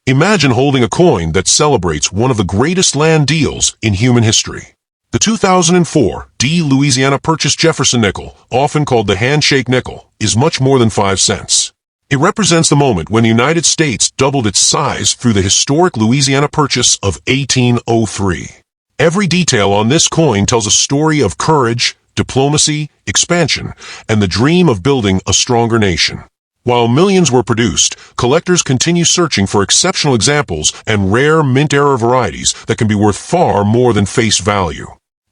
Imagine holding a coin that celebrates one of the greatest land deals in human history. The 2004 Louisiana Purchase Jefferson nickel, often called the Handshake nickel, is much more than 5 cents. It represents the moment when the United States doubled its size through the historic Louisiana Purchase of 1803. Every detail on this coin tells a story of courage, diplomacy, expansion, and the dream of building a stronger nation. While millions were produced, collectors continue searching for exceptional examples and rare mint-era varieties that can be worth far more than face value.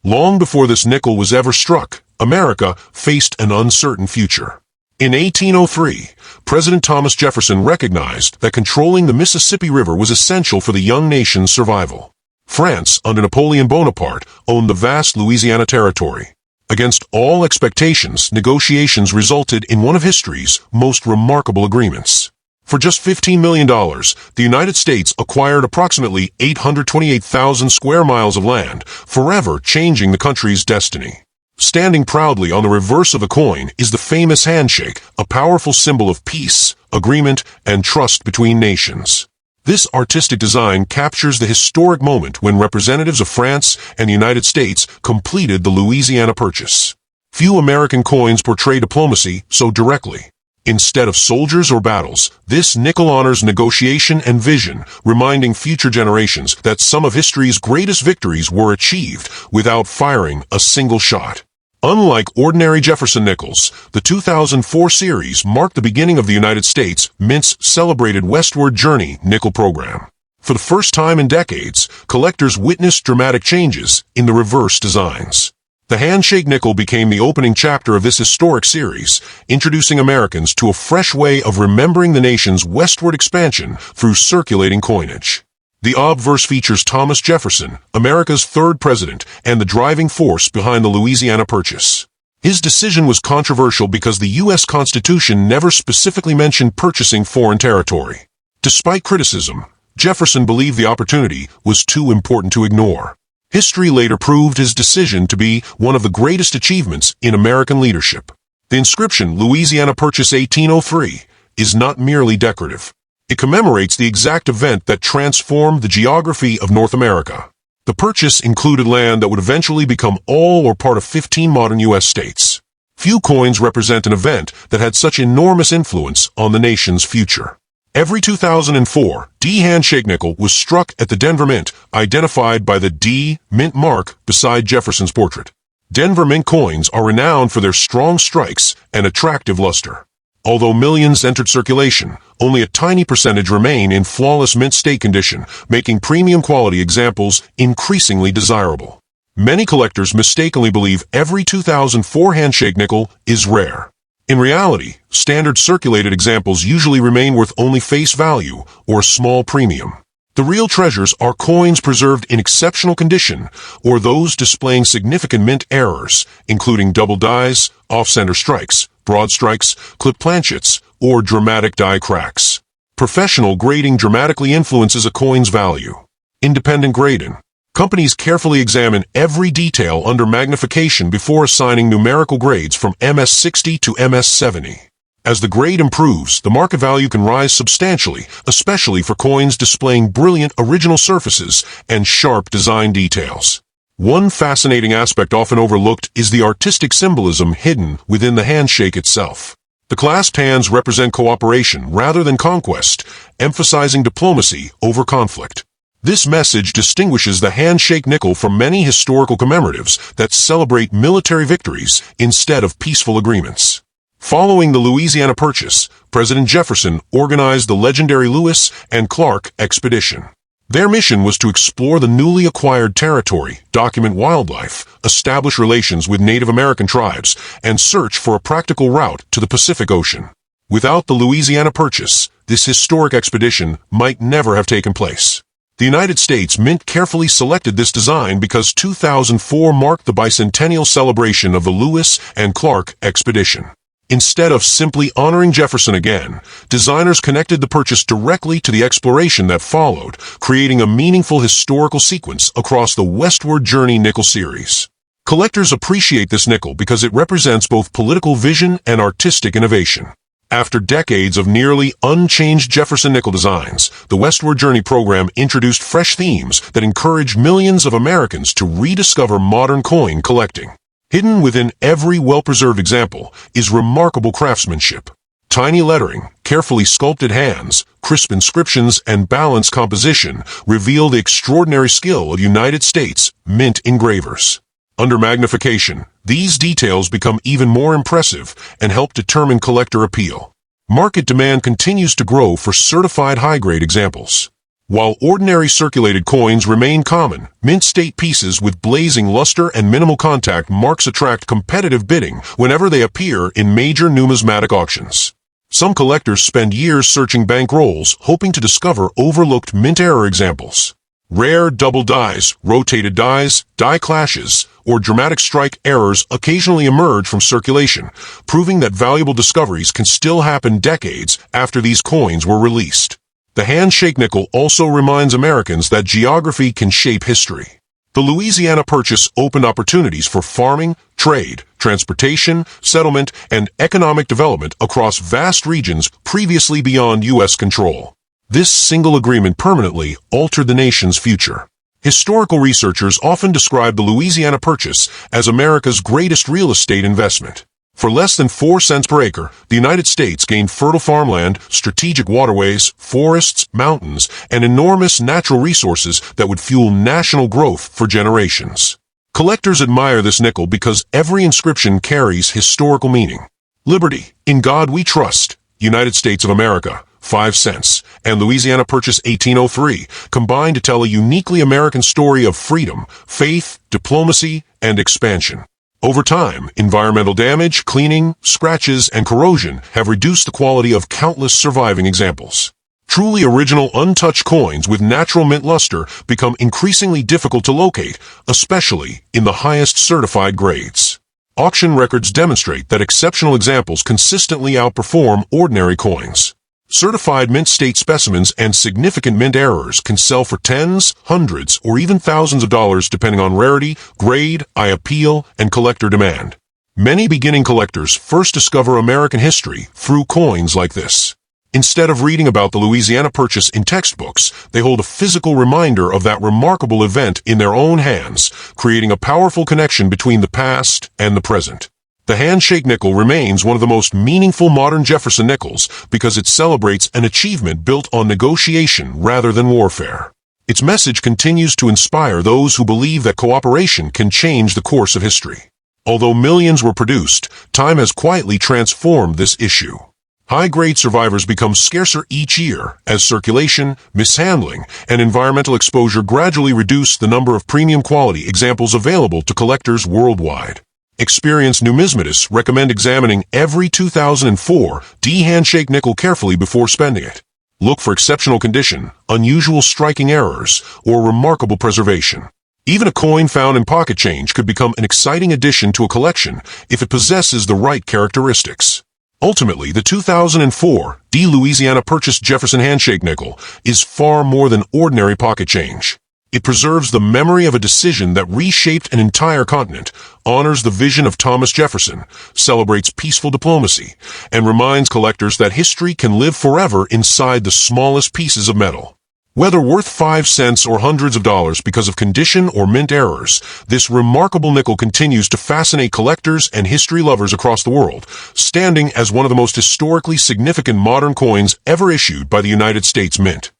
Long before this nickel was ever struck, America faced an uncertain future. In 1803, President Thomas Jefferson recognized that controlling the Mississippi River was essential for the young nation's survival. France, under Napoleon Bonaparte, owned the vast Louisiana territory. Against all expectations, negotiations resulted in one of history's most remarkable agreements. For just $15 million, the United States acquired approximately 828,000 square miles of land, forever changing the country's destiny. Standing proudly on the reverse of the coin is the famous handshake, a powerful symbol of peace, agreement, and trust between nations. This artistic design captures the historic moment when representatives of France and the United States completed the Louisiana Purchase. Few American coins portray diplomacy so directly. Instead of soldiers or battles, this nickel honors negotiation and vision, reminding future generations that some of history's greatest victories were achieved without firing a single shot. Unlike ordinary Jefferson nickels, the 2004 series marked the beginning of the United States Mint's celebrated Westward Journey nickel program. For the first time in decades, collectors witnessed dramatic changes in the reverse designs. The Handshake nickel became the opening chapter of this historic series, introducing Americans to a fresh way of remembering the nation's westward expansion through circulating coinage. The obverse features Thomas Jefferson, America's third president, and the driving force behind the Louisiana Purchase. His decision was controversial because the U.S. Constitution never specifically mentioned purchasing foreign territory. Despite criticism, Jefferson believed the opportunity was too important to ignore. History later proved his decision to be one of the greatest achievements in American leadership. The inscription, Louisiana Purchase 1803, is not merely decorative. It commemorates the exact event that transformed the geography of North America. The purchase included land that would eventually become all or part of 15 modern U.S. states. Few coins represent an event that had such enormous influence on the nation's future. Every 2004 D Handshake nickel was struck at the Denver Mint, identified by the D Mint mark beside Jefferson's portrait. Denver Mint coins are renowned for their strong strikes and attractive luster. Although millions entered circulation, only a tiny percentage remain in flawless mint state condition, making premium quality examples increasingly desirable. Many collectors mistakenly believe every 2004 Handshake nickel is rare. In reality, standard circulated examples usually remain worth only face value or a small premium. The real treasures are coins preserved in exceptional condition or those displaying significant mint errors, including double dies, off-center strikes, broad strikes, clip planchets, or dramatic die cracks. Professional grading dramatically influences a coin's value. Independent grading. Companies carefully examine every detail under magnification before assigning numerical grades from MS-60 to MS-70. As the grade improves, the market value can rise substantially, especially for coins displaying brilliant original surfaces and sharp design details. One fascinating aspect often overlooked is the artistic symbolism hidden within the handshake itself. The clasped hands represent cooperation rather than conquest, emphasizing diplomacy over conflict. This message distinguishes the Handshake nickel from many historical commemoratives that celebrate military victories instead of peaceful agreements. Following the Louisiana Purchase, President Jefferson organized the legendary Lewis and Clark expedition. Their mission was to explore the newly acquired territory, document wildlife, establish relations with Native American tribes, and search for a practical route to the Pacific Ocean. Without the Louisiana Purchase, this historic expedition might never have taken place. The United States Mint carefully selected this design because 2004 marked the bicentennial celebration of the Lewis and Clark expedition. Instead of simply honoring Jefferson again, designers connected the purchase directly to the exploration that followed, creating a meaningful historical sequence across the Westward Journey nickel series. Collectors appreciate this nickel because it represents both political vision and artistic innovation. After decades of nearly unchanged Jefferson nickel designs, the Westward Journey program introduced fresh themes that encourage millions of Americans to rediscover modern coin collecting. Hidden within every well-preserved example is remarkable craftsmanship. Tiny lettering, carefully sculpted hands, crisp inscriptions, and balanced composition reveal the extraordinary skill of United States mint engravers. Under magnification, these details become even more impressive and help determine collector appeal. Market demand continues to grow for certified high-grade examples. While ordinary circulated coins remain common, mint state pieces with blazing luster and minimal contact marks attract competitive bidding whenever they appear in major numismatic auctions. Some collectors spend years searching bank rolls, hoping to discover overlooked mint error examples. Rare double dies, rotated dies, die clashes, or dramatic strike errors occasionally emerge from circulation, proving that valuable discoveries can still happen decades after these coins were released. The Handshake nickel also reminds Americans that geography can shape history. The Louisiana Purchase opened opportunities for farming, trade, transportation, settlement, and economic development across vast regions previously beyond U.S. control. This single agreement permanently altered the nation's future. Historical researchers often describe the Louisiana Purchase as America's greatest real estate investment. For less than 4 cents per acre, the United States gained fertile farmland, strategic waterways, forests, mountains, and enormous natural resources that would fuel national growth for generations. Collectors admire this nickel because every inscription carries historical meaning. Liberty, in God we trust, United States of America, 5 cents, and Louisiana Purchase 1803 combine to tell a uniquely American story of freedom, faith, diplomacy, and expansion. Over time, environmental damage, cleaning, scratches, and corrosion have reduced the quality of countless surviving examples. Truly original untouched coins with natural mint luster become increasingly difficult to locate, especially in the highest certified grades. Auction records demonstrate that exceptional examples consistently outperform ordinary coins. Certified mint state specimens and significant mint errors can sell for tens, hundreds, or even thousands of dollars depending on rarity, grade, eye appeal, and collector demand. Many beginning collectors first discover American history through coins like this. Instead of reading about the Louisiana Purchase in textbooks, they hold a physical reminder of that remarkable event in their own hands, creating a powerful connection between the past and the present. The Handshake nickel remains one of the most meaningful modern Jefferson nickels because it celebrates an achievement built on negotiation rather than warfare. Its message continues to inspire those who believe that cooperation can change the course of history. Although millions were produced, time has quietly transformed this issue. High-grade survivors become scarcer each year as circulation, mishandling, and environmental exposure gradually reduce the number of premium quality examples available to collectors worldwide. Experienced numismatists recommend examining every 2004 D Handshake nickel carefully before spending it. Look for exceptional condition, unusual striking errors, or remarkable preservation. Even a coin found in pocket change could become an exciting addition to a collection if it possesses the right characteristics. Ultimately, the 2004 D Louisiana Purchase Jefferson Handshake nickel is far more than ordinary pocket change. It preserves the memory of a decision that reshaped an entire continent, honors the vision of Thomas Jefferson, celebrates peaceful diplomacy, and reminds collectors that history can live forever inside the smallest pieces of metal. Whether worth 5 cents or hundreds of dollars because of condition or mint errors, this remarkable nickel continues to fascinate collectors and history lovers across the world, standing as one of the most historically significant modern coins ever issued by the United States Mint.